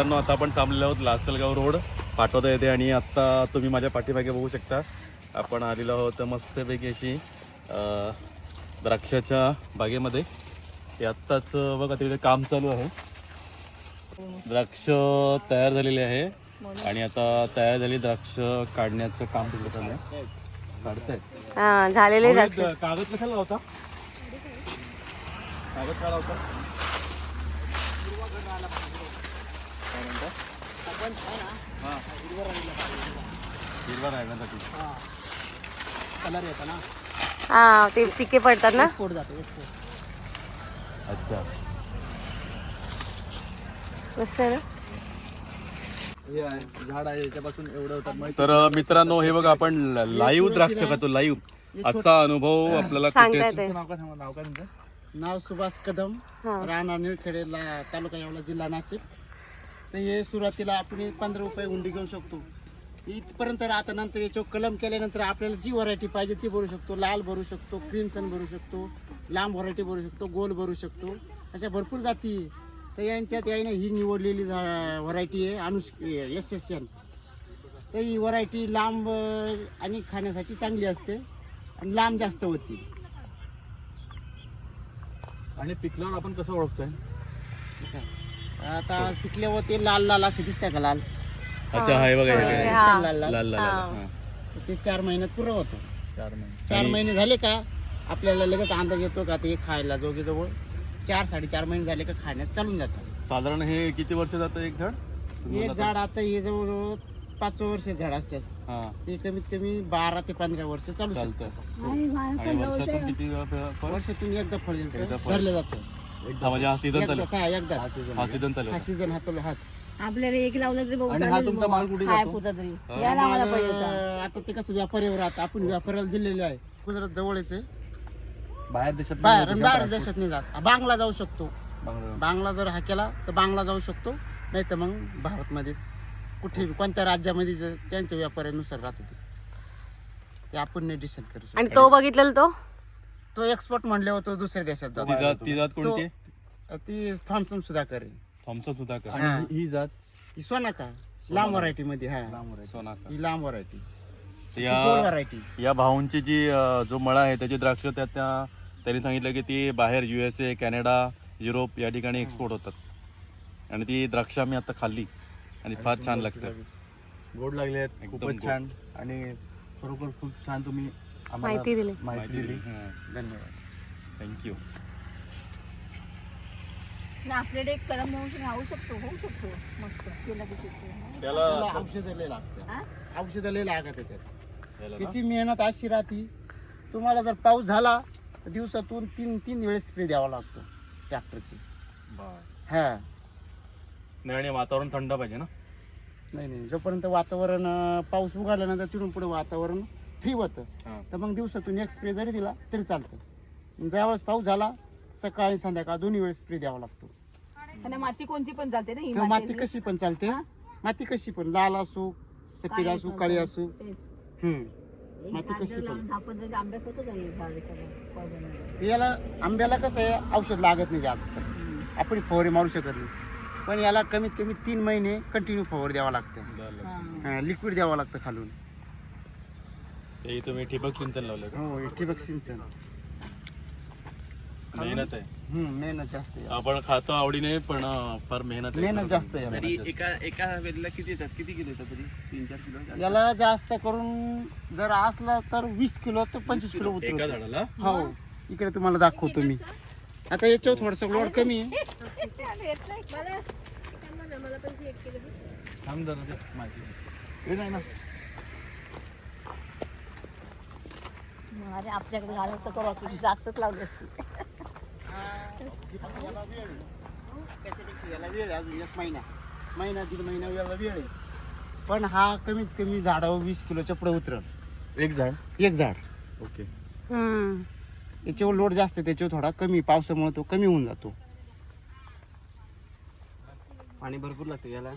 मित्रांनो, आता आपण थांबलेलो आहोत लासलगाव रोड पाठवता येते आणि आत्ता तुम्ही माझ्या पाठीमागे बघू शकता आपण आलेलो आहोत मस्तपैकी अशी द्राक्षाच्या बागेमध्ये. ते आत्ताच बघा तिकडे काम चालू आहे. द्राक्ष तयार झालेले आहे आणि आता तयार झाली द्राक्ष काढण्याचं काम तिकडे चालू आहे. काढताय झालेले द्राक्ष. कागद कशाला लावता? कागद का लावता? हिरवा राहण्यासाठी कलर येतो ना. हा, ते पिके पडतात ना. पोट जातो. अच्छा, मस्त आहे ना. हे आहे झाड आहे याच्यापासून एवढं होतात माहिती. तर मित्रांनो, हे बघा आपण लाईव्ह द्राक्ष खातो. लाईव्ह असा अनुभव आपल्याला सांगता कुठेच येते. नाव काय सांगा, नाव काय म्हणतं? नाव सुभाष कदम, राहणार निळखेडेला, तालुका येवला, जिल्हा नाशिक. तर हे सुरुवातीला आपण 15 रुपये हुंडी घेऊ शकतो. इथपर्यंत आता नंतर याच्यावर कलम केल्यानंतर आपल्याला जी व्हरायटी पाहिजे ती भरू शकतो. लाल भरू शकतो, क्रिमसन भरू शकतो, लांब व्हरायटी भरू शकतो, गोल भरू शकतो, अशा भरपूर जाती. तर यांच्यात याने ही निवडलेली व्हरायटी आहे SSN. तर ही व्हरायटी लांब आणि खाण्यासाठी चांगली असते आणि लांब जास्त होती. आणि पिकल्यावर आपण कसं ओळखतोय? आता पिकल्यावर ते लाल लाल असे दिसतंय का? लाल अच्छा, हाय बघा हे काय. दिसतंय लाल लाल. लाल लाल हां. ते 4 महिन्यात पुरं होतो. 4 महिने. 4 महिने झाले का आपल्याला लगेच अंदाज येतो का ते खायला जवळ 4-4.5 महिने झाले का खाण्यात चालून जातं. साधारण हे किती वर्ष जातं एक झाड? एक झाड आता हे जवळजवळ 5 वर्ष झाड असेल. हा, ते कमीत कमी 12 ते 15 वर्ष चालू चालतं. शकतं. आणि वर्षातून किती फळ? वर्षातून एकदा फळ एकदा फळ. धरलं जातं. हा, म्हणजे हा सीझन चालू. एकदा हा सीझन चालू. हा सीझन हातोला हात. आपल्याला एक लावलं तरी बघू आणि हा तुमचा माल कुठे काय जातो? पुरता तरी यायला आम्हाला पाहिजे होता. आता ते कसं व्यापारीवर आता आपण व्यापाऱ्याला दिलेले आहे. गुजरात जवळच आहे. बाहेर देशात बाहेर देशात नाही जात. बांगला जाऊ शकतो. बांगला जर हा केला तर बांगला जाऊ शकतो, नाही तर मग भारतमध्येच कुठे कोणत्या राज्यामध्ये त्यांच्या व्यापाऱ्यानुसार राहतो ते आपण नाही डिसाईड करू शकतो. आणि तो बघितलेला तो एक्सपोर्ट म्हणले होतो दुसऱ्या देशात जातो. ती जात कोणती? ती थॉम्सन सुधाकर आहे. थॉम्सन सुधाकर. हा. ही जात ही सोनाका लांब व्हरायटी मध्ये. हा, सोनाका. ही लांब व्हरायटी, या व्हरायटी. या भाऊंची जी जो मळा आहे त्याची द्राक्ष त्यांनी सांगितलं की ती बाहेर USA, कॅनडा, युरोप या ठिकाणी एक्सपोर्ट होतात. आणि ती द्राक्ष आम्ही आता खाल्ली आणि फार छान लागतं. गोड लागले आहेत, एकदम खूपच गोड. छान. आणि खरोखर खूप छान तुम्ही माहिती दिली. माहिती दिली. धन्यवाद. थँक्यू. आपल्याकडे एक कलम म्हणून तुम्ही होऊ शकतो मस्त केला की शकतो. त्याला औषधं लय लागतात. हा? औषधं लय लागत त्याच्यात. त्याला ना? त्याची मेहनत अशी राहती, तुम्हाला जर पाऊस झाला तर दिवसातून 3 वेळेस स्प्रे द्यावा लागतो ट्रॅक्टरची. हा, नाही, आणि वातावरण थंड पाहिजे ना. नाही जोपर्यंत वातावरण पाऊस उघडल्यानंतर तिथून पुढे वातावरण फ्री होतं, हा. तर मग दिवसातून एक स्प्रे जरी दिला तरी चालतं. ज्यावेळेस पाऊस झाला सकाळी संध्याकाळ 2 वेळेस स्प्रे द्यावा लागतो. आणि माती कोणती पण चालते ना ही किंवा माती कशी पण चालते. माती कशी पण, लाल असो, सफेद असो, काळी असो. माती कशी पण. आपण जर आंब्यासारखंच आहे झाड एखादं. याला आंब्याला कसं आहे, औषध लागत नाही जास्त, आपण फवारे मारू शकत नाही. पण याला कमीत कमी 3 महिने कंटिन्यू फवार द्यावा लागतं. लिक्विड द्यावं लागतं खालून. ते तुम्ही ठिबक सिंचन लावलं का? हो, ठिबक सिंचन. मेहनत आहे. मेहनत जास्त आहे. आपण खातो आवडीने, पण फार मेहनत आहे. मेहनत जास्त आहे तरी याला. एका वेळेला किती येतात? किती किलो येतात तरी? 3-4 किलो जास्त? याला जास्त करून जर असला तर 20 किलो तर 25 किलो एका उतरतो. झाडाला. हो, इकडे तुम्हाला दाखवतो मी. आता याच्यावर थोडस लोड कमी आहे. थांब जरा ते माहिती. हे नाही ना. अरे आपल्याकडे झालं असं करू आपण द्राक्षच लावली असती. याला वेळ आहे. त्याच्यापेक्षा याला वेळ आहे अजून 1 महिना 1.5 महिना याला वेळ आहे. पण हा कमीत कमी झाडावर 20 किलोच्या पुढे उतरल एक झाड. एक झाड. ओके. याच्यावर लोड जास्त आहे, त्याच्यावर थोडा कमी, पावसामुळे तो कमी होऊन जातो. पाणी भरपूर लागतं याला.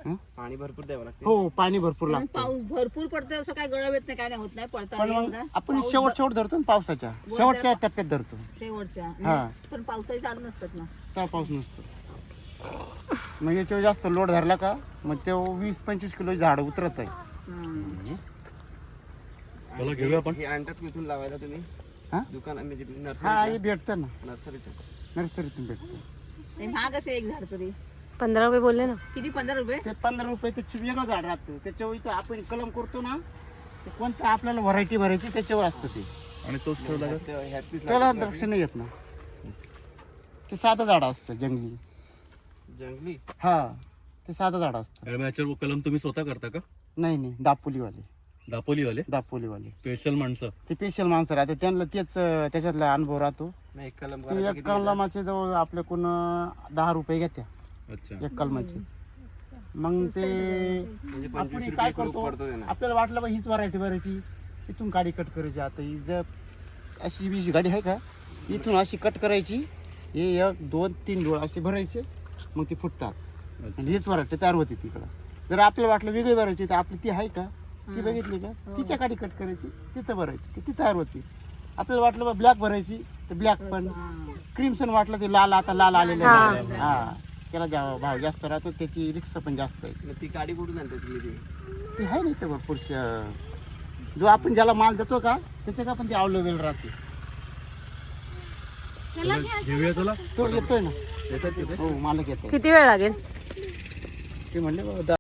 हं? पाणी भरपूर द्यावं लागतं. हो, पाणी भरपूर पण लागतं. पाऊस भरपूर पडतोय असं काय गळा येत नाही, काय नाही होत नाही पण पडता मग आपण शेवट धरतो ना, पावसाच्या शेवटच्या टप्प्यात धरतो. शेवटच्या हा. पण पावसाळी चालू नसतात ना. तेव्हा पाऊस नसतो. मग याच्यावर जास्त लोड धरला का मग ते 20-25 किलो झाड उतरत आहे. चला घेऊया आपण. हे आणतात कुठून लावायला तुम्ही हा दुकान म्हणजे हा नर्सरी हे भेटतं ना, नर्सरीत नर्सरीतून भेटतं. ते महाग असेल एक झाड तरी 15 रुपये बोलले ना. किती 15 रुपये ते 15 रुपये त्याची वेगळं झाड राहतं. त्याच्यावर इथं आपण कलम करतो ना, ते कोणतं आपल्याला व्हरायटी भरायची त्याच्यावर असतं ते. आणि तोच ठेवला का? त्याला द्राक्ष नाही येत ना, ते साधं झाड असतं जंगली. जंगली हा ते साधं झाड असतं. आणि मग याच्यावर कलम तुम्ही स्वतः करता का? नाही दापोलीवाले दापोलीवाले स्पेशल माणसं. ते स्पेशल माणसं राहते, त्यांना तेच त्याच्यातला अनुभव राहतो. नाही एक कलम ते करायला एक किती कलमाचे जवळ आपल्याकडून 10 रुपये घेत्या अच्छा. एक कलमाचे. मग ते म्हणजे आपण 25 काय रुपये करतो, पडतो त्यांना. आपल्याला वाटलं बा हीच व्हरायटी भरायची, इथून गाडी कट करायची. आता ही जर अशी बीजी गाडी आहे का, इथून अशी कट करायची, हे 1 2 3 डोळ असे भरायचे, मग ती फुटतात आणि हीच व्हरायटी तयार होती तिकडं. जर आपल्याला वाटलं वेगळी भरायची तर आपली ती आहे का, ती बघितली का, तिच्या गाडी कट करायची, तिथं भरायची, ती तयार होती. आपल्याला वाटलं बा ब्लॅक भरायची तर ब्लॅक पण, क्रिमसन वाटलं ते लाल, आता लाल आलेलं आहे. हा त्याला भाव जास्त राहतो, त्याची रिक्षा पण जास्त आहे. मग ती गाडी कुठून आणतात तुम्ही ते आहे नाही तर भरपूर जो आपण ज्याला माल देतो का त्याच्या का पण ते अवेलेबल राहते. घेऊया चला. तो येतोय ना, येतात तिथे. हो मालक येतोय. किती वेळ लागेल? ते म्हणले बाबा